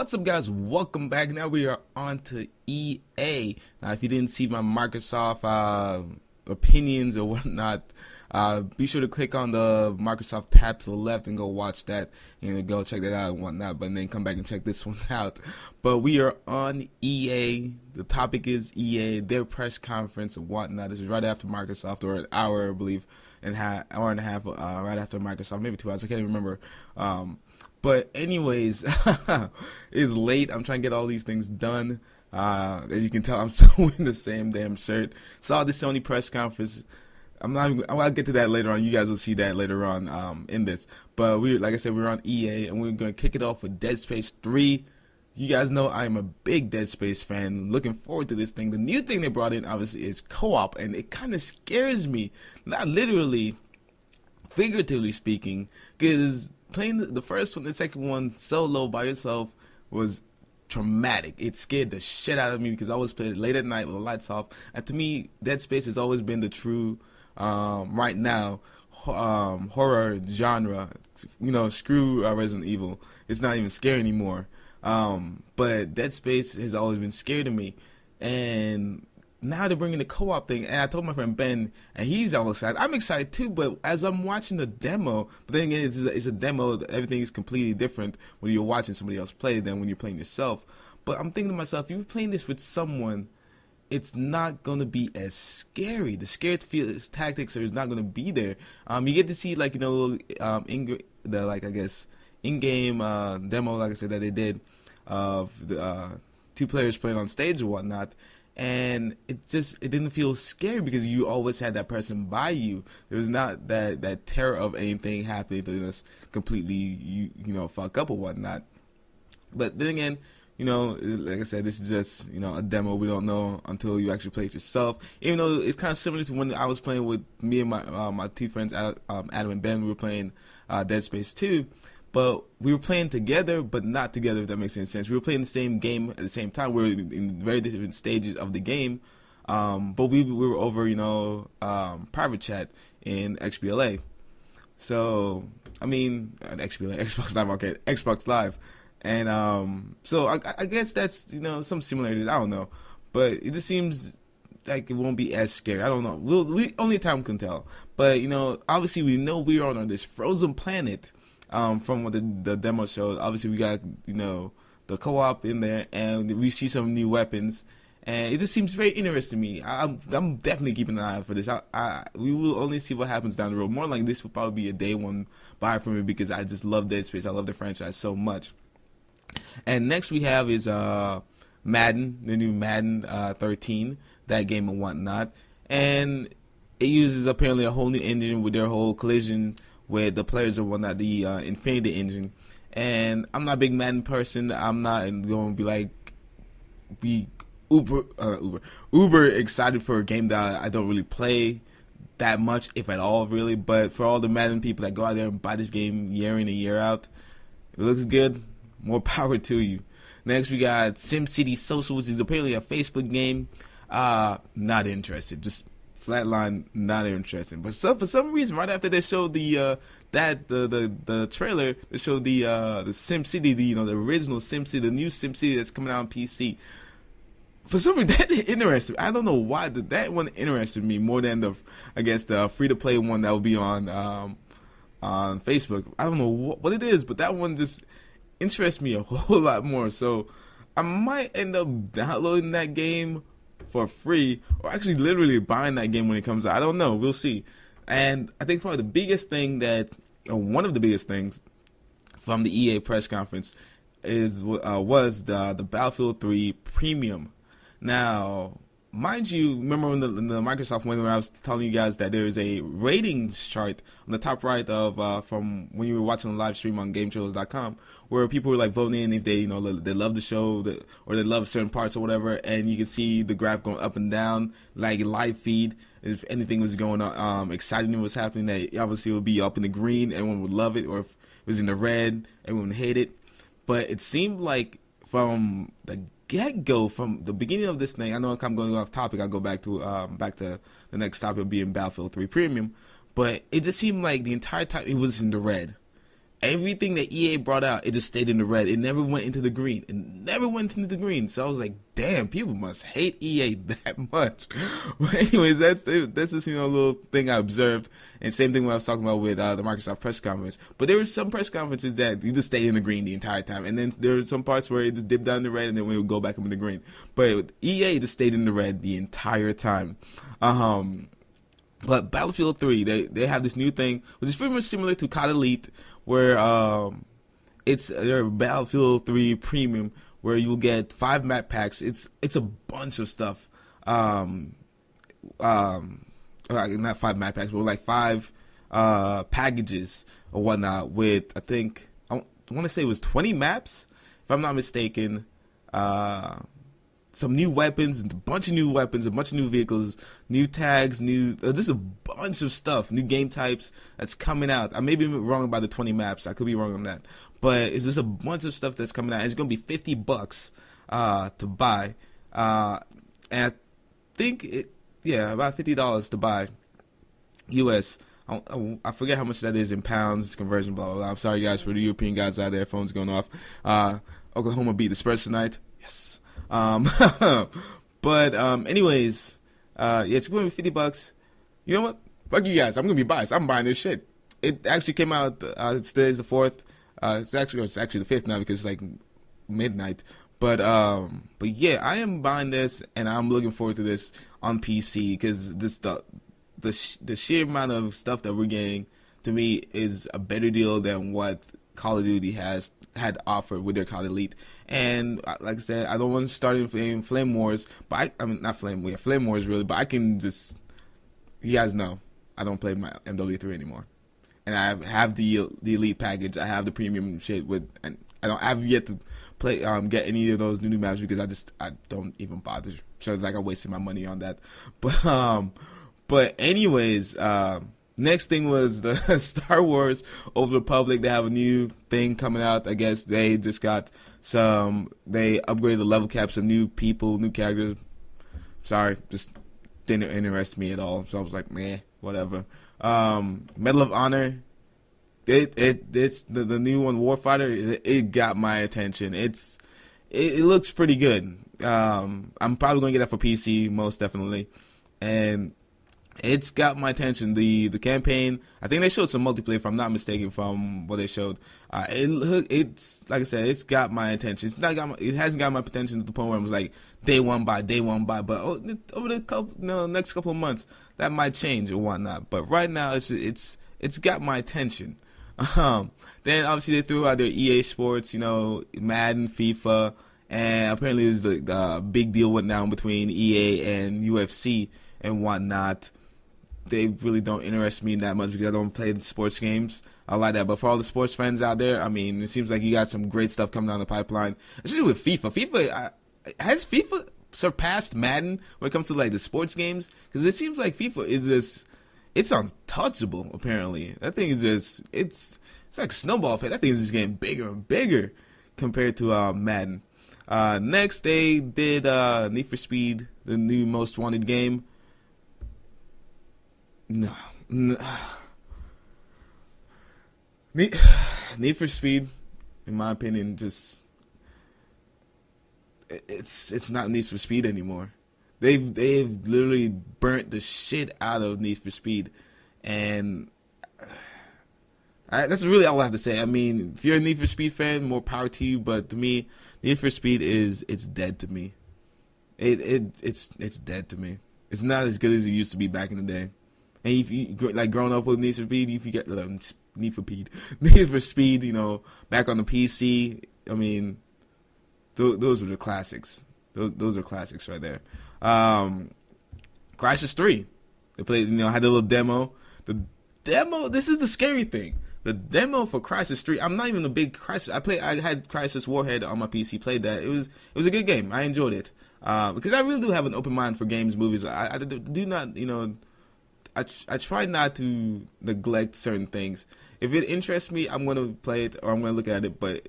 What's up, guys? Welcome back. Now we are on to EA. Now, if you didn't see my Microsoft opinions or whatnot, be sure to click on the Microsoft tab to the left and go watch that. Go check that out and whatnot. But then come back and check this one out. But we are on EA. The topic is EA, their press conference and whatnot. This is right after Microsoft, or an hour, I believe, hour and a half, right after Microsoft, maybe 2 hours. I can't even remember. But anyways, it's late. I'm trying to get all these things done. As you can tell, I'm still wearing the same damn shirt. Saw the Sony press conference. I'll get to that later on. You guys will see that later on in this. But like I said, we're on EA, and we're going to kick it off with Dead Space 3. You guys know I'm a big Dead Space fan. Looking forward to this thing. The new thing they brought in, obviously, is co-op, and it kind of scares me. Not literally, figuratively speaking, because playing the first one, the second one solo by yourself was traumatic. It scared the shit out of me because I always played it late at night with the lights off. And to me, Dead Space has always been the true, right now, horror genre. Screw Resident Evil. It's not even scary anymore. But Dead Space has always been scary to me. And now they're bringing the co-op thing, and I told my friend Ben, and he's all excited. I'm excited too, but as I'm watching the demo, but then again, it's a demo. Everything is completely different when you're watching somebody else play than when you're playing yourself. But I'm thinking to myself, if you're playing this with someone, it's not going to be as scary. The scared feels tactics are not going to be there. You get to see in-game demo, like I said, that they did of the two players playing on stage or whatnot. And it didn't feel scary because you always had that person by you. There was not that terror of anything happening to us completely, fuck up or whatnot. But then again, like I said, this is just, a demo. We don't know until you actually play it yourself. Even though it's kind of similar to when I was playing with me and my two friends, Adam and Ben. We were playing Dead Space 2. But we were playing together, but not together, if that makes any sense. We were playing the same game at the same time. We were in very different stages of the game. But we were over, private chat in XBLA. So, XBLA, Xbox Live Arcade, Xbox Live. And so I guess that's, some similarities. I don't know. But it just seems like it won't be as scary. I don't know. We only time can tell. But, obviously we know we're on this frozen planet. From what the demo showed, obviously we got the co-op in there, and we see some new weapons, and it just seems very interesting to me. I'm definitely keeping an eye out for this. We will only see what happens down the road. More like this will probably be a day one buy for me because I just love Dead Space. I love the franchise so much. And next we have is Madden, the new Madden 13, that game and whatnot, and it uses apparently a whole new engine with their whole collision with the players or whatnot, the Infinity engine. And I'm not a big Madden person. I'm not going to be uber excited for a game that I don't really play that much, if at all, really. But for all the Madden people that go out there and buy this game year in and year out, it looks good. More power to you. Next, we got SimCity Social, which is apparently a Facebook game. Not interested. Just flatline, not interesting. But for some reason, right after they showed the trailer, they showed the SimCity, the original SimCity, the new SimCity that's coming out on PC. For some reason, that interested me. I don't know why that one interested me more than the free to play one that will be on Facebook. I don't know what it is, but that one just interests me a whole lot more. So I might end up downloading that game for free, or actually literally buying that game when it comes out. I don't know. We'll see. And I think probably the biggest thing one of the biggest things from the EA press conference was the Battlefield 3 Premium. Now, mind you, remember when the Microsoft one, when I was telling you guys that there is a ratings chart on the top right of from when you were watching the live stream on GameTrailers.com, where people were voting in if they they love the show or they love certain parts or whatever, and you can see the graph going up and down like a live feed. If anything was going on, exciting was happening, that obviously it would be up in the green, everyone would love it, or if it was in the red, everyone would hate it. But it seemed like from the get-go, from the beginning of this thing, I know I'm going off topic, I'll go back to the next topic being Battlefield 3 Premium, but it just seemed like the entire time it was in the red. everything that EA brought out, it just stayed in the red. It never went into the green. It never went into the green. So I was like, damn, people must hate EA that much. But anyways, that's just, a little thing I observed. And same thing when I was talking about with the Microsoft press conference. But there were some press conferences that you just stayed in the green the entire time. And then there were some parts where it just dipped down the red and then we would go back up in the green. But with EA just stayed in the red the entire time. But Battlefield 3, they have this new thing, which is pretty much similar to COD Elite, where it's their Battlefield 3 Premium, where you'll get 5 map packs. It's a bunch of stuff. Not 5 map packs, but like 5 packages or whatnot. With I want to say it was 20 maps, if I'm not mistaken. Some new weapons, a bunch of new vehicles, new tags, just a bunch of stuff, new game types that's coming out. I may be wrong about the 20 maps. I could be wrong on that. But it's just a bunch of stuff that's coming out. It's going to be $50 to buy. And I think about $50 to buy US. I forget how much that is in pounds, conversion, blah, blah, blah. I'm sorry, guys, for the European guys out there. Phones going off. Oklahoma beat the Spurs tonight. Yes. But anyways, it's going to be $50. You know what? Fuck you guys. I'm going to be biased. I'm buying this shit. It actually came out, today's the 4th. It's actually the 5th now because it's like midnight. But yeah, I am buying this and I'm looking forward to this on PC because the sheer amount of stuff that we're getting, to me, is a better deal than what Call of Duty had offered with their COD Elite. And like I said, I don't want to start in Flame Wars, but I mean not Flame Wars really, but I can just, you guys know, I don't play my MW3 anymore, and I have the Elite package, I have the premium shit and I have yet to play get any of those new maps because I don't even bother. So it's like I wasted my money on that, but anyways. Next thing was the Star Wars Old Republic. They have a new thing coming out. I guess they just got they upgraded the level cap, some new people, new characters. Sorry, just didn't interest me at all. So I was like, meh, whatever. Medal of Honor. It's the new one, Warfighter. It got my attention. It looks pretty good. I'm probably gonna get that for PC, most definitely, and it's got my attention. The campaign, I think they showed some multiplayer, if I'm not mistaken, from what they showed. It's like I said, it's got my attention. It hasn't got my attention to the point where it was like day one buy. But over the next couple of months, that might change or whatnot. But right now, it's got my attention. Then obviously they threw out their EA Sports, Madden, FIFA, and apparently there's the big deal went down between EA and UFC and whatnot. They really don't interest me that much because I don't play the sports games. I like that. But for all the sports fans out there, I mean, it seems like you got some great stuff coming down the pipeline, especially with FIFA. Has FIFA surpassed Madden when it comes to like the sports games? Because it seems like FIFA is just, it's untouchable. Apparently, that thing is just, it's like snowball effect. That thing is just getting bigger and bigger compared to Madden. Next, they did Need for Speed, the new most wanted game. No. Need for Speed, in my opinion, just it's not Need for Speed anymore. They've literally burnt the shit out of Need for Speed, and that's really all I have to say. I mean, if you're a Need for Speed fan, more power to you. But to me, Need for Speed it's dead to me. It's dead to me. It's not as good as it used to be back in the day. And if you like growing up with Need for Speed, if you get Need for Speed, back on the PC, I mean, those were the classics. Those are classics right there. Crysis 3, they played, had a little demo. The demo, this is the scary thing. The demo for Crysis 3, I'm not even a big Crysis. I had Crysis Warhead on my PC, played that. It was a good game. I enjoyed it. Because I really do have an open mind for games, movies. I do not, I try not to neglect certain things. If it interests me, I'm going to play it or I'm going to look at it, but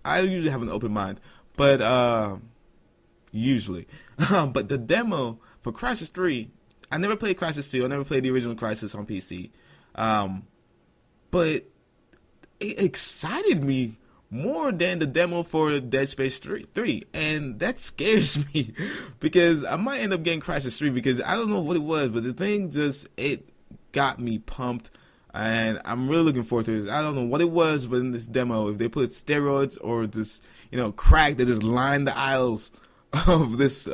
I usually have an open mind. But, usually. But the demo for Crysis 3, I never played Crysis 2. I never played the original Crysis on PC. But it excited me more than the demo for Dead Space 3, and that scares me because I might end up getting Crysis 3 because I don't know what it was, but the thing just, it got me pumped, and I'm really looking forward to this. I don't know what it was, but in this demo, if they put steroids or just, you know, crack that just lined the aisles of this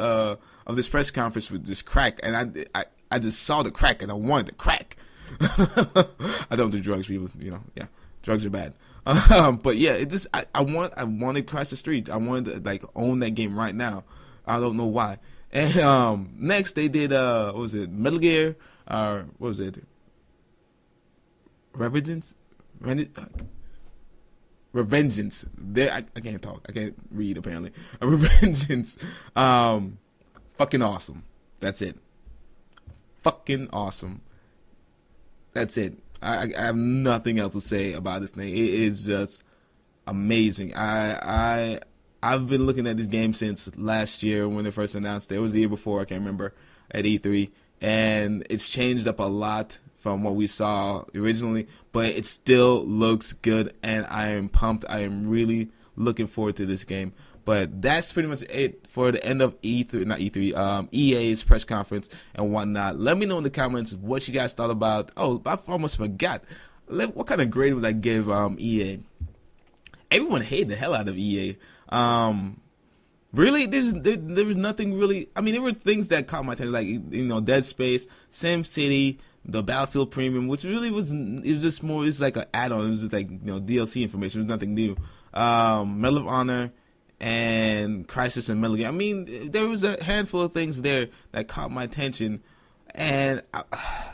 press conference with this crack, and I just saw the crack and I wanted the crack. I don't do drugs, people. You know, yeah, drugs are bad. But yeah, it just I wanted Crysis 3. I wanted to like own that game right now. I don't know why. And next they did what was it? Metal Gear. What was it? Revengeance. Revengeance. There, I can't talk. I can't read apparently. Revengeance. Fucking awesome. That's it. Fucking awesome. That's it. I have nothing else to say about this thing. It is just amazing. I've been looking at this game since last year when they first announced it. It was the year before, I can't remember, at E3, and it's changed up a lot from what we saw originally, but it still looks good, and I am pumped. I am really looking forward to this game. But that's pretty much it for the end of E3, not E3, EA's press conference and whatnot. Let me know in the comments what you guys thought about. Oh, I almost forgot. What kind of grade would I give EA? Everyone hated the hell out of EA. Really, there was nothing really. I mean, there were things that caught my attention, like, you know, Dead Space, Sim City, the Battlefield Premium, which really was just more. It was like an add-on. It was just like, you know, DLC information. It was nothing new. Medal of Honor and Crysis and Metal Gear. I mean, there was a handful of things there that caught my attention, and I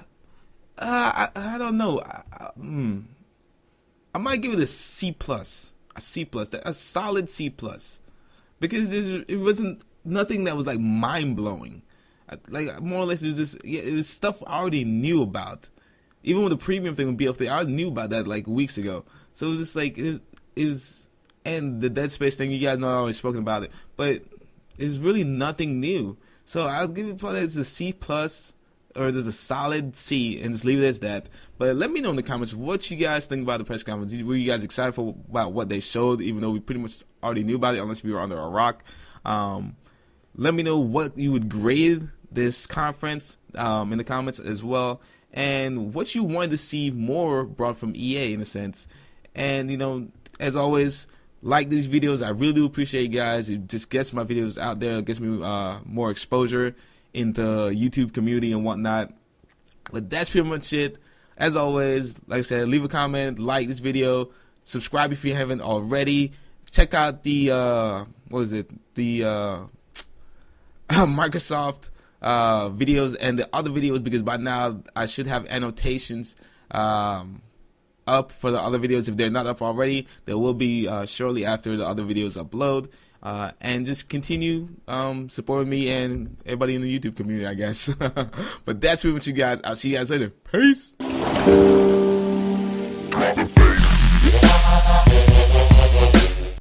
don't know. I might give it a C+, a solid C+, because it wasn't nothing that was like mind blowing. Like, more or less, it was just, yeah, it was stuff I already knew about. Even with the premium thing with BF3, I already knew about that like weeks ago. So it was just like it was. And the Dead Space thing, you guys know I've always spoken about it, but it's really nothing new. So I'll give it probably as a C+, or just a solid C, and just leave it as that. But let me know in the comments what you guys think about the press conference. Were you guys excited about what they showed, even though we pretty much already knew about it, unless we were under a rock? Let me know what you would grade this conference in the comments as well, and what you wanted to see more brought from EA in a sense. And, you know, as always, like these videos. I really do appreciate you guys. It just gets my videos out there. It gets me more exposure in the YouTube community and whatnot. But that's pretty much it. As always, like I said, leave a comment, like this video, subscribe if you haven't already. Check out the Microsoft videos and the other videos, because by now I should have annotations up for the other videos. If they're not up already, they will be shortly after the other videos upload. And just continue supporting me and everybody in the YouTube community, I guess. But that's pretty much you guys. I'll see you guys later. Peace.